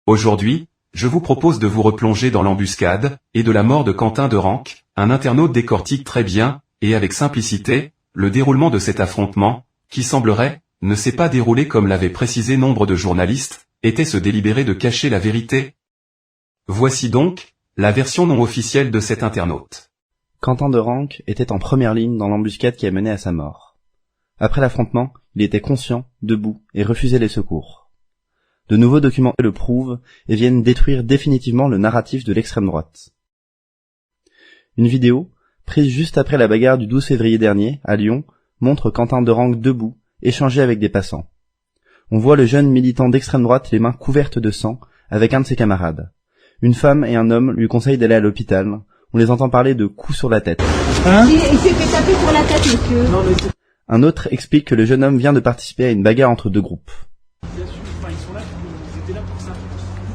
Aujourd'hui, je vous propose de vous replonger dans l'embuscade et de la mort de Quentin de Ranc. Un internaute décortique très bien, et avec simplicité, le déroulement de cet affrontement, qui semblerait, ne s'est pas déroulé comme l'avaient précisé nombre de journalistes, était-ce délibéré de cacher la vérité? Voici donc, la version non officielle de cet internaute. Quentin de Ranc était en première ligne dans l'embuscade qui a mené à sa mort. Après l'affrontement, il était conscient, debout, et refusait les secours. De nouveaux documents le prouvent et viennent détruire définitivement le narratif de l'extrême droite. Une vidéo, prise juste après la bagarre du 12 février dernier, à Lyon, montre Quentin de Ranc debout, échanger avec des passants. On voit le jeune militant d'extrême droite les mains couvertes de sang, avec un de ses camarades. Une femme et un homme lui conseillent d'aller à l'hôpital. On les entend parler de coups sur la tête. Il s'est fait taper sur la tête, monsieur. Non, mais un autre explique que le jeune homme vient de participer à une bagarre entre deux groupes. Bien sûr, enfin, ils sont là, ils étaient là pour ça.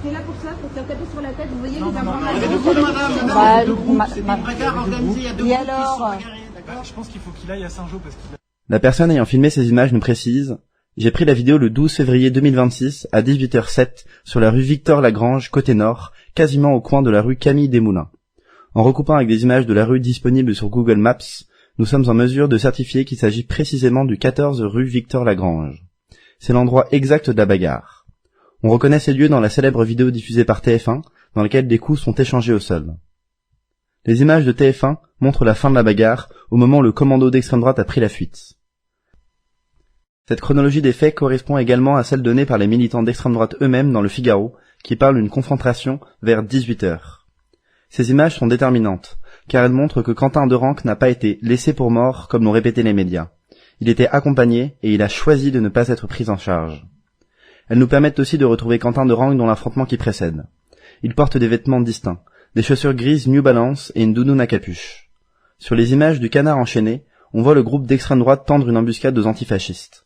Ils étaient là pour ça, pour se faire taper sur la tête, vous voyez les enfants. C'était une bagarre organisée, il y a deux groupes qui se sont bagarrés. D'accord, je pense qu'il faut qu'il aille à Saint-Jean parce qu'il a... La personne ayant filmé ces images nous précise: j'ai pris la vidéo le 12 février 2026 à 18h07 sur la rue Victor-Lagrange, côté nord, quasiment au coin de la rue Camille Desmoulins. En recoupant avec des images de la rue disponibles sur Google Maps, nous sommes en mesure de certifier qu'il s'agit précisément du 14 rue Victor-Lagrange. C'est l'endroit exact de la bagarre. On reconnaît ces lieux dans la célèbre vidéo diffusée par TF1, dans laquelle des coups sont échangés au sol. Les images de TF1 montrent la fin de la bagarre, au moment où le commando d'extrême droite a pris la fuite. Cette chronologie des faits correspond également à celle donnée par les militants d'extrême droite eux-mêmes dans le Figaro, qui parlent d'une confrontation vers 18h. Ces images sont déterminantes, car elles montrent que Quentin de Ranc n'a pas été laissé pour mort comme l'ont répété les médias. Il était accompagné et il a choisi de ne pas être pris en charge. Elles nous permettent aussi de retrouver Quentin de Ranc dans l'affrontement qui précède. Il porte des vêtements distincts, des chaussures grises New Balance et une doudoune à capuche. Sur les images du canard enchaîné, on voit le groupe d'extrême droite tendre une embuscade aux antifascistes.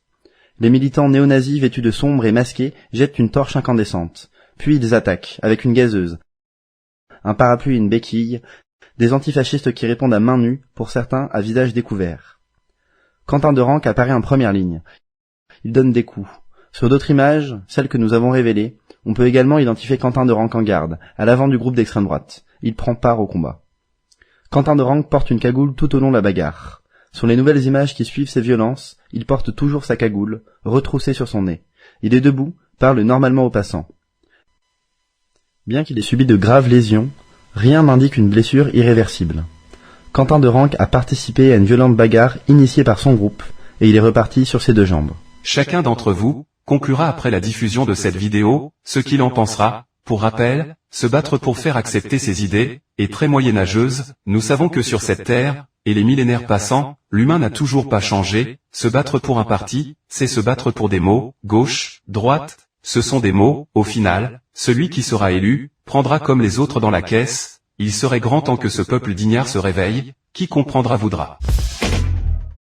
Les militants néo-nazis vêtus de sombre et masqués jettent une torche incandescente. Puis ils attaquent, avec une gazeuse, un parapluie et une béquille, des antifascistes qui répondent à main nue, pour certains à visage découvert. Quentin de Ranc apparaît en première ligne. Il donne des coups. Sur d'autres images, celles que nous avons révélées, on peut également identifier Quentin de Ranc en garde, à l'avant du groupe d'extrême droite. Il prend part au combat. Quentin de Ranc porte une cagoule tout au long de la bagarre. Sur les nouvelles images qui suivent ces violences, il porte toujours sa cagoule, retroussée sur son nez. Il est debout, parle normalement aux passants. Bien qu'il ait subi de graves lésions, rien n'indique une blessure irréversible. Quentin de Ranc a participé à une violente bagarre initiée par son groupe, et il est reparti sur ses deux jambes. Chacun d'entre vous conclura après la diffusion de cette vidéo ce qu'il en pensera. Pour rappel, se battre pour faire accepter ses idées est très moyenâgeuse. Nous savons que sur cette terre, et les millénaires passants, l'humain n'a toujours pas changé. Se battre pour un parti, c'est se battre pour des mots. Gauche, droite, ce sont des mots. Au final, celui qui sera élu prendra comme les autres dans la caisse. Il serait grand temps que ce peuple d'ignards se réveille. Qui comprendra voudra.